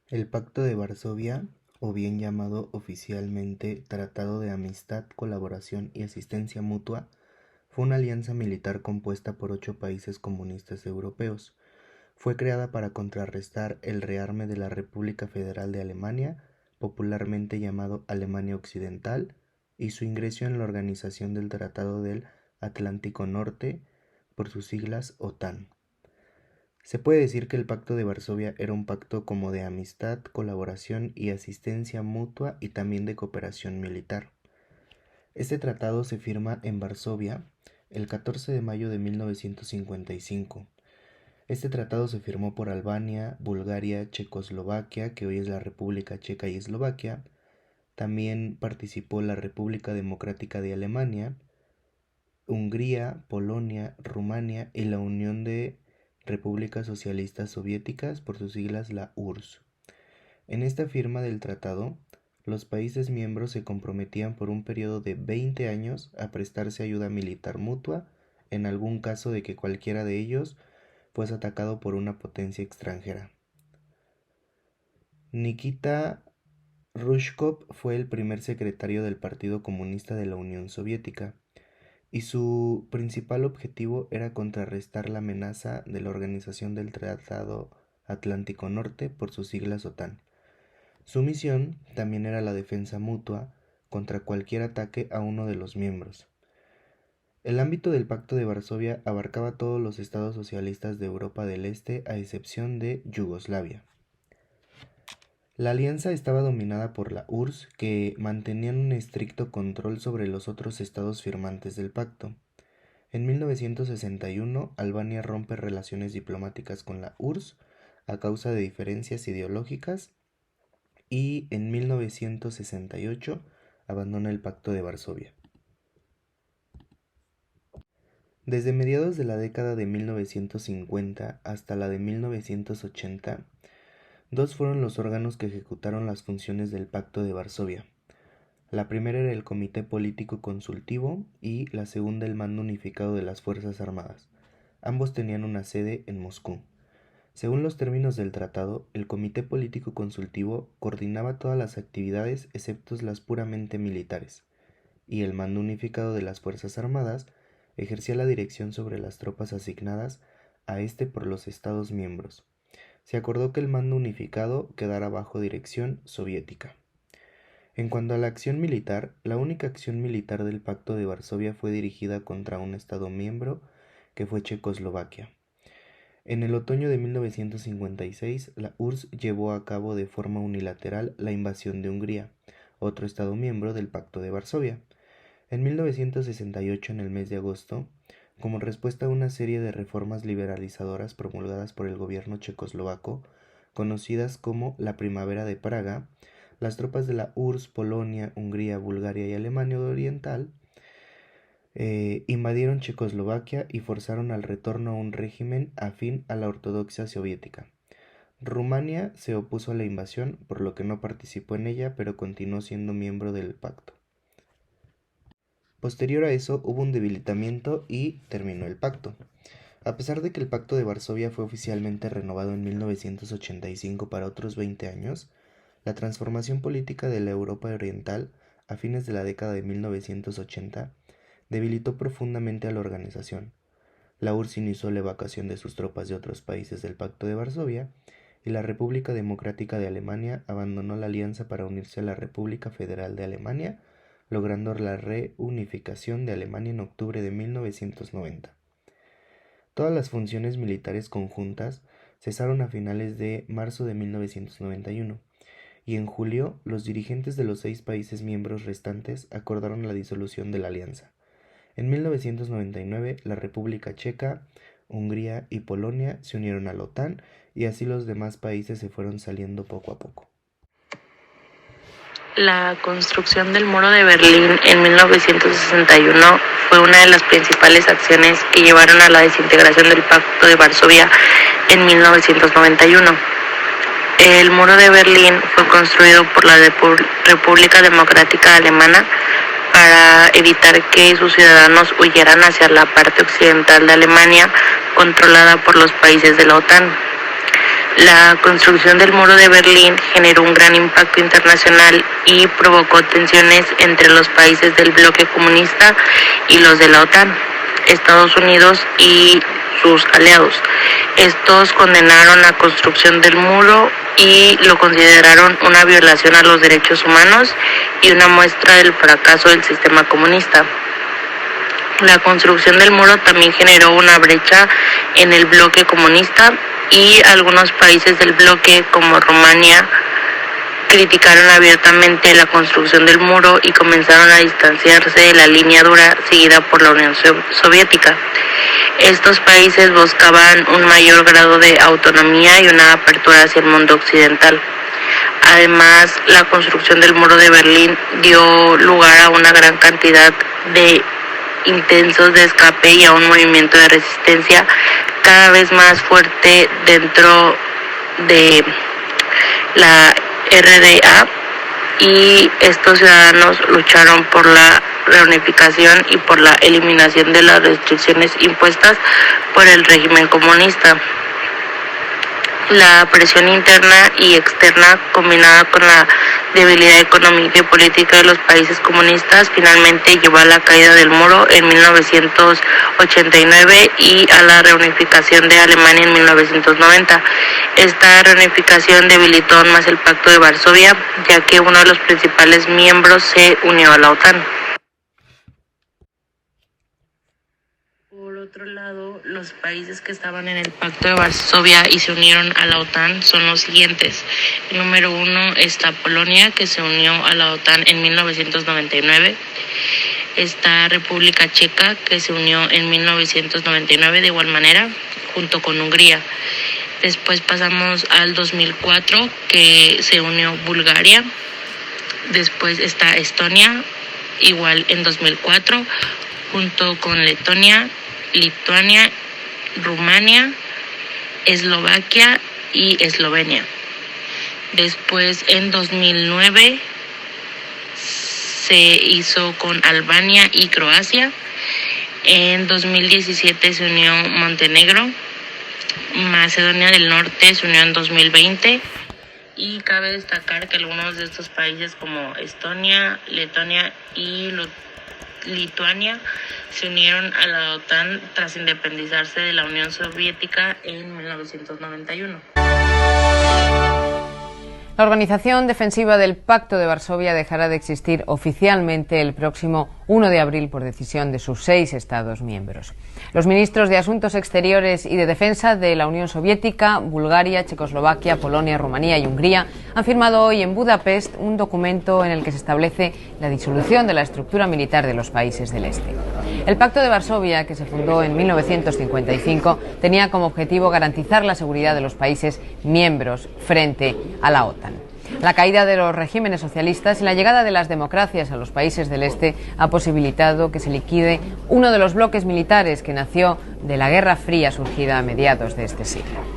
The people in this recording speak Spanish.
El Pacto de Varsovia, o bien llamado oficialmente Tratado de Amistad, Colaboración y Asistencia Mutua, fue una alianza militar compuesta por 8 países comunistas europeos. Fue creada para contrarrestar el rearme de la República Federal de Alemania, popularmente llamado Alemania Occidental, y su ingreso en la Organización del Tratado del Atlántico Norte, por sus siglas OTAN. Se puede decir que el Pacto de Varsovia era un pacto como de amistad, colaboración y asistencia mutua y también de cooperación militar. Este tratado se firma en Varsovia el 14 de mayo de 1955. Este tratado se firmó por Albania, Bulgaria, Checoslovaquia, que hoy es la República Checa y Eslovaquia. También participó la República Democrática de Alemania, Hungría, Polonia, Rumania y la Unión de Repúblicas Socialistas Soviéticas, por sus siglas la URSS. En esta firma del tratado, los países miembros se comprometían por un periodo de 20 años a prestarse ayuda militar mutua en algún caso de que cualquiera de ellos fuese atacado por una potencia extranjera. Nikita Khrushchev fue el primer secretario del Partido Comunista de la Unión Soviética, y su principal objetivo era contrarrestar la amenaza de la Organización del Tratado Atlántico Norte, por sus siglas OTAN. Su misión también era la defensa mutua contra cualquier ataque a uno de los miembros. El ámbito del Pacto de Varsovia abarcaba todos los estados socialistas de Europa del Este, a excepción de Yugoslavia. La alianza estaba dominada por la URSS, que mantenían un estricto control sobre los otros estados firmantes del pacto. En 1961, Albania rompe relaciones diplomáticas con la URSS a causa de diferencias ideológicas, y en 1968 abandona el Pacto de Varsovia. Desde mediados de la década de 1950 hasta la de 1980, dos fueron los órganos que ejecutaron las funciones del Pacto de Varsovia. La primera era el Comité Político Consultivo y la segunda el Mando Unificado de las Fuerzas Armadas. Ambos tenían una sede en Moscú. Según los términos del tratado, el Comité Político Consultivo coordinaba todas las actividades excepto las puramente militares, y el Mando Unificado de las Fuerzas Armadas ejercía la dirección sobre las tropas asignadas a este por los Estados miembros. Se acordó que el mando unificado quedara bajo dirección soviética. En cuanto a la acción militar, la única acción militar del Pacto de Varsovia fue dirigida contra un Estado miembro, que fue Checoslovaquia. En el otoño de 1956, la URSS llevó a cabo de forma unilateral la invasión de Hungría, otro Estado miembro del Pacto de Varsovia. En 1968, en el mes de agosto, como respuesta a una serie de reformas liberalizadoras promulgadas por el gobierno checoslovaco, conocidas como la Primavera de Praga, las tropas de la URSS, Polonia, Hungría, Bulgaria y Alemania Oriental invadieron Checoslovaquia y forzaron al retorno a un régimen afín a la ortodoxia soviética. Rumania se opuso a la invasión, por lo que no participó en ella, pero continuó siendo miembro del pacto. Posterior a eso hubo un debilitamiento y terminó el pacto. A pesar de que el Pacto de Varsovia fue oficialmente renovado en 1985 para otros 20 años, la transformación política de la Europa Oriental a fines de la década de 1980 debilitó profundamente a la organización. La URSS inició la evacuación de sus tropas de otros países del Pacto de Varsovia, y la República Democrática de Alemania abandonó la alianza para unirse a la República Federal de Alemania, logrando la reunificación de Alemania en octubre de 1990. Todas las funciones militares conjuntas cesaron a finales de marzo de 1991, y en julio los dirigentes de los 6 países miembros restantes acordaron la disolución de la alianza. En 1999, la República Checa, Hungría y Polonia se unieron a la OTAN, y así los demás países se fueron saliendo poco a poco. La construcción del Muro de Berlín en 1961 fue una de las principales acciones que llevaron a la desintegración del Pacto de Varsovia en 1991. El Muro de Berlín fue construido por la República Democrática Alemana para evitar que sus ciudadanos huyeran hacia la parte occidental de Alemania, controlada por los países de la OTAN. La construcción del muro de Berlín generó un gran impacto internacional y provocó tensiones entre los países del bloque comunista y los de la OTAN, Estados Unidos y sus aliados. Estos condenaron la construcción del muro y lo consideraron una violación a los derechos humanos y una muestra del fracaso del sistema comunista. La construcción del muro también generó una brecha en el bloque comunista y algunos países del bloque, como Rumania, criticaron abiertamente la construcción del muro y comenzaron a distanciarse de la línea dura seguida por la Unión Soviética. Estos países buscaban un mayor grado de autonomía y una apertura hacia el mundo occidental. Además, la construcción del muro de Berlín dio lugar a una gran cantidad de intensos de escape y a un movimiento de resistencia cada vez más fuerte dentro de la RDA, y estos ciudadanos lucharon por la reunificación y por la eliminación de las restricciones impuestas por el régimen comunista. La presión interna y externa, combinada con la debilidad económica y política de los países comunistas, finalmente llevó a la caída del muro en 1989 y a la reunificación de Alemania en 1990. Esta reunificación debilitó aún más el Pacto de Varsovia, ya que uno de los principales miembros se unió a la OTAN. Por otro lado, los países que estaban en el Pacto de Varsovia y se unieron a la OTAN son los siguientes. El número 1 está Polonia, que se unió a la OTAN en 1999. Está República Checa, que se unió en 1999 de igual manera, junto con Hungría. Después pasamos al 2004, que se unió Bulgaria. Después está Estonia, igual en 2004, junto con Letonia, Lituania, Rumania, Eslovaquia y Eslovenia. Después, en 2009, se hizo con Albania y Croacia. En 2017 se unió Montenegro. Macedonia del Norte se unió en 2020. Y cabe destacar que algunos de estos países, como Estonia, Letonia y Lituania, se unieron a la OTAN tras independizarse de la Unión Soviética en 1991. La Organización Defensiva del Pacto de Varsovia dejará de existir oficialmente el próximo 1 de abril por decisión de sus 6 Estados miembros. Los ministros de Asuntos Exteriores y de Defensa de la Unión Soviética, Bulgaria, Checoslovaquia, Polonia, Rumanía y Hungría han firmado hoy en Budapest un documento en el que se establece la disolución de la estructura militar de los países del Este. El Pacto de Varsovia, que se fundó en 1955, tenía como objetivo garantizar la seguridad de los países miembros frente a la OTAN. La caída de los regímenes socialistas y la llegada de las democracias a los países del Este ha posibilitado que se liquide uno de los bloques militares que nació de la Guerra Fría surgida a mediados de este siglo.